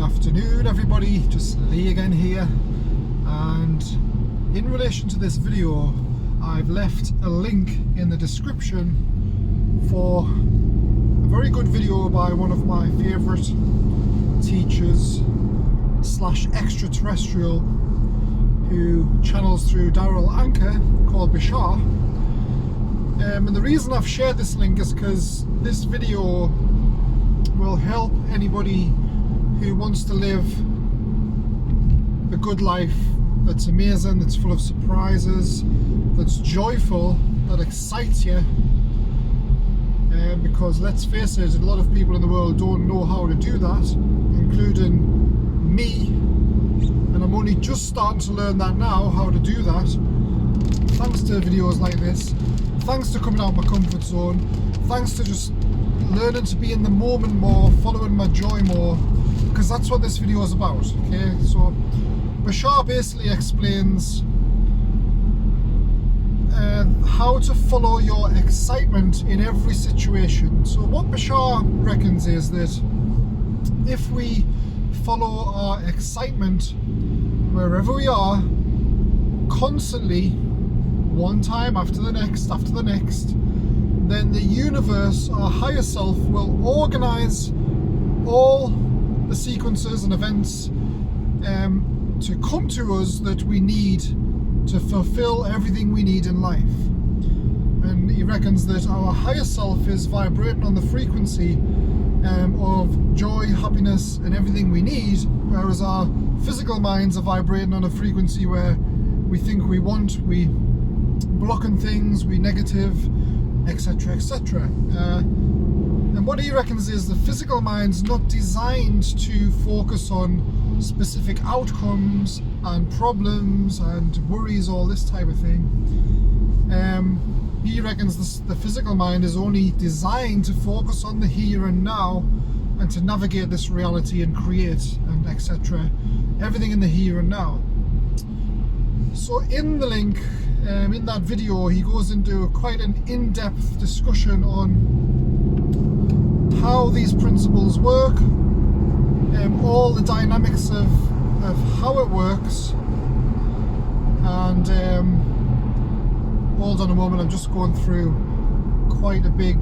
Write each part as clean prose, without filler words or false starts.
afternoon everybody, just Lee again here, and in relation to this video I've left a link in the description for a very good video by one of my favourite teachers slash extraterrestrial who channels through Daryl Anchor, called Bashar. And the reason I've shared this link is because this video will help anybody who wants to live a good life that's amazing, that's full of surprises, that's joyful, that excites you. Because let's face it, a lot of people in the world don't know how to do that, including me, and I'm only just starting to learn that now, how to do that, thanks to videos like this, thanks to coming out of my comfort zone, thanks to just learning to be in the moment more, following my joy more, because that's what this video is about. Okay, so Bashar basically explains how to follow your excitement in every situation. So what Bashar reckons is that if we follow our excitement wherever we are, constantly, one time after the next, then the universe, our higher self, will organize all the sequences and events to come to us that we need to fulfill everything we need in life. And he reckons that our higher self is vibrating on the frequency of joy, happiness and everything we need, whereas our physical minds are vibrating on a frequency where we think we want, we blocking things, we negative, etc, etc. And what he reckons is the physical mind's not designed to focus on specific outcomes and problems and worries, all this type of thing. He reckons the physical mind is only designed to focus on the here and now and to navigate this reality and create and etc. Everything in the here and now. So in the link, in that video, he goes into quite an in-depth discussion on how these principles work, all the dynamics of how it works, and hold on a moment, I'm just going through quite a big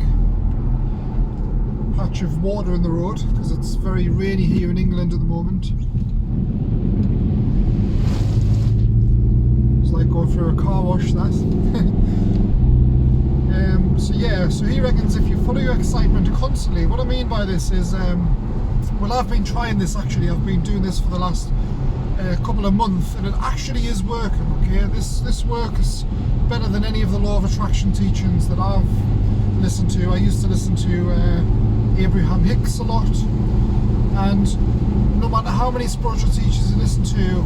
patch of water in the road because it's very rainy here in England at the moment. It's like going through a car wash, that. So he reckons if you follow your excitement constantly, what I mean by this is, well, I've been trying this actually, I've been doing this for the last couple of months, and it actually is working. Okay, this works better than any of the law of attraction teachings that I've listened to. I used to listen to Abraham Hicks a lot, and no matter how many spiritual teachers you listen to,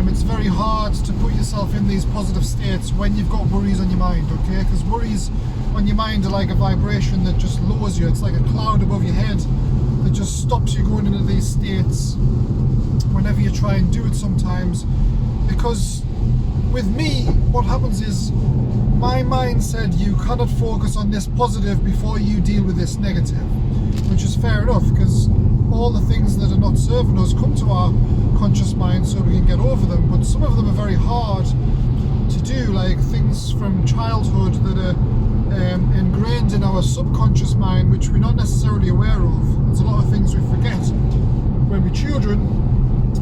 it's very hard to put yourself in these positive states when you've got worries on your mind, okay? Because worries on your mind are like a vibration that just lowers you. It's like a cloud above your head that just stops you going into these states whenever you try and do it sometimes. Because with me, what happens is my mind said you cannot focus on this positive before you deal with this negative, which is fair enough, because all the things that are not serving us come to our conscious mind so we can get over them, but some of them are very hard to do, like things from childhood that are ingrained in our subconscious mind, which we're not necessarily aware of. There's a lot of things we forget when we're children,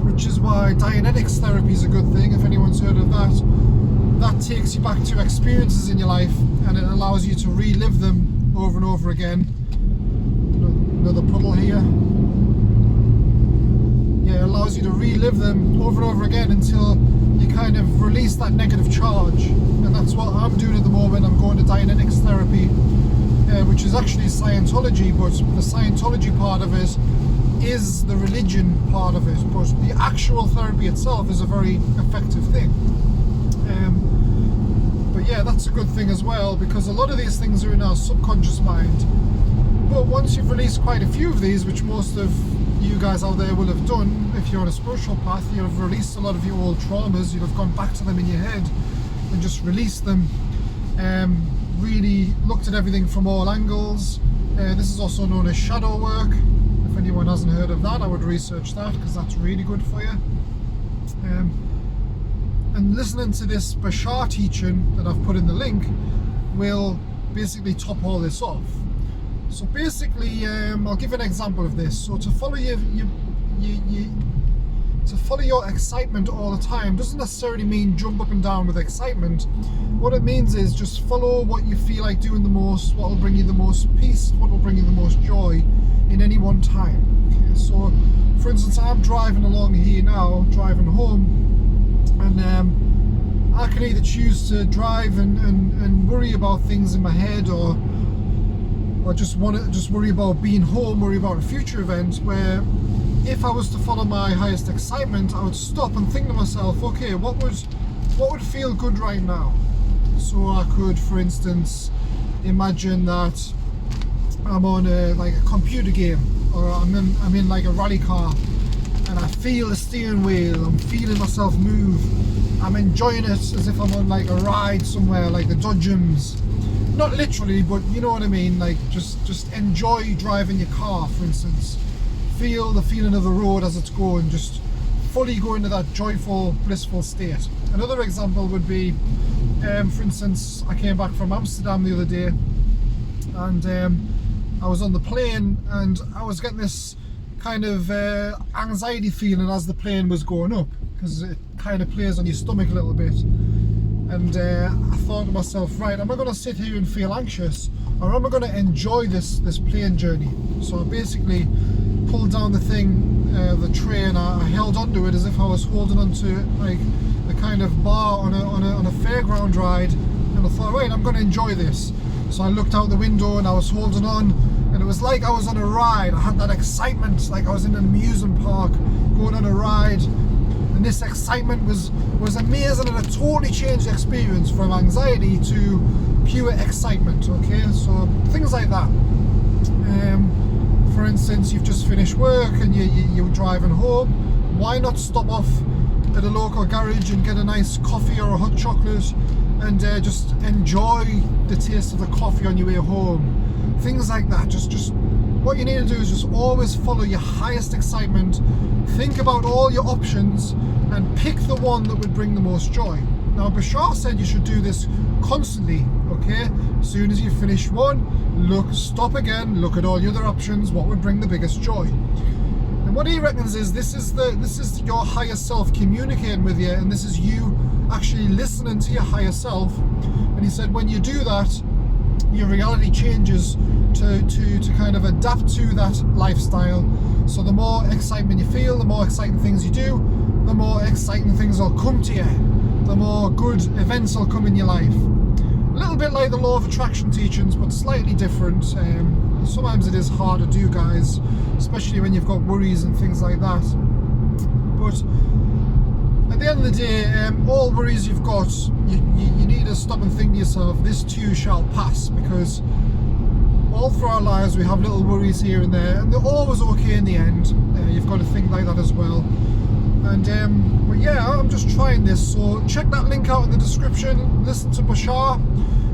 which is why Dianetics therapy is a good thing, if anyone's heard of that. That takes you back to experiences in your life and it allows you to relive them over and over again. Another puddle here. Yeah, it allows you to relive them over and over again until you kind of release that negative charge. And that's what I'm doing at the moment. I'm going to Dianetics therapy, which is actually Scientology, but the Scientology part of it is the religion part of it, but the actual therapy itself is a very effective thing. But yeah, that's a good thing as well, because a lot of these things are in our subconscious mind. But once you've released quite a few of these, which most of you guys out there will have done, if you're on a spiritual path, you'll have released a lot of your old traumas, you'll have gone back to them in your head and just released them, really looked at everything from all angles. This is also known as shadow work. If anyone hasn't heard of that, I would research that, because that's really good for you. And listening to this Bashar teaching that I've put in the link will basically top all this off. So basically, I'll give an example of this. So to follow your excitement all the time doesn't necessarily mean jump up and down with excitement. What it means is just follow what you feel like doing the most, what will bring you the most peace, what will bring you the most joy in any one time. Okay, so for instance, I'm driving along here now, driving home, and I can either choose to drive and worry about things in my head, or just worry about being home, worry about a future event, where if I was to follow my highest excitement, I would stop and think to myself, okay, what would feel good right now? So I could, for instance, imagine that I'm on like a computer game, or I'm in like a rally car, and I feel the steering wheel, I'm feeling myself move, I'm enjoying it as if I'm on like a ride somewhere, like the Dodgems. Not literally, but you know what I mean, like just enjoy driving your car, for instance. Feel the feeling of the road as it's going, just fully go into that joyful, blissful state. Another example would be, for instance, I came back from Amsterdam the other day, and I was on the plane, and I was getting this kind of anxiety feeling as the plane was going up, because it kind of plays on your stomach a little bit. And I thought to myself, right, am I going to sit here and feel anxious, or am I going to enjoy this plane journey? So I basically pulled down the thing, the tray, and I held onto it as if I was holding onto like a kind of bar on a fairground ride, and I thought, right, I'm going to enjoy this. So I looked out the window and I was holding on, and it was like I was on a ride. I had that excitement, like I was in an amusement park going on a ride. And this excitement was amazing, and it totally changed the experience from anxiety to pure excitement. Okay, so things like that. For instance, you've just finished work and you're driving home. Why not stop off at a local garage and get a nice coffee or a hot chocolate, and just enjoy the taste of the coffee on your way home? Things like that. Just what you need to do is just always follow your highest excitement. Think about all your options and pick the one that would bring the most joy. Now, Bashar said you should do this constantly, okay? As soon as you finish one, stop again, look at all the other options, what would bring the biggest joy. And what he reckons is this is your higher self communicating with you, and this is you actually listening to your higher self. And he said when you do that, your reality changes to kind of adapt to that lifestyle. So the more excitement you feel, the more exciting things you do, the more exciting things will come to you, the more good events will come in your life. A little bit like the law of attraction teachings, but slightly different. Sometimes it is hard to do, guys, especially when you've got worries and things like that. But at the end of the day, all worries you've got, you need to stop and think to yourself, this too shall pass, because all through our lives we have little worries here and there, and they're always okay in the end. You've got to think like that as well. And but yeah, I'm just trying this, so check that link out in the description. Listen to Bashar.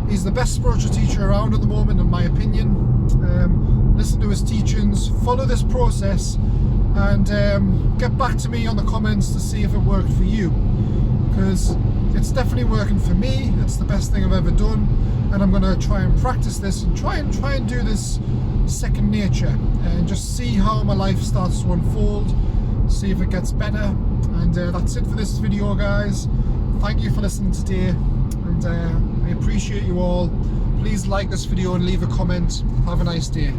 He's the best spiritual teacher around at the moment, in my opinion. Listen to his teachings, follow this process, and get back to me on the comments to see if it worked for you, because it's definitely working for me. It's the best thing I've ever done, and I'm going to try and practice this and try and do this second nature, and just see how my life starts to unfold, see if it gets better. And that's it for this video, guys. Thank you for listening today, and I appreciate you all. Please like this video and leave a comment. Have a nice day.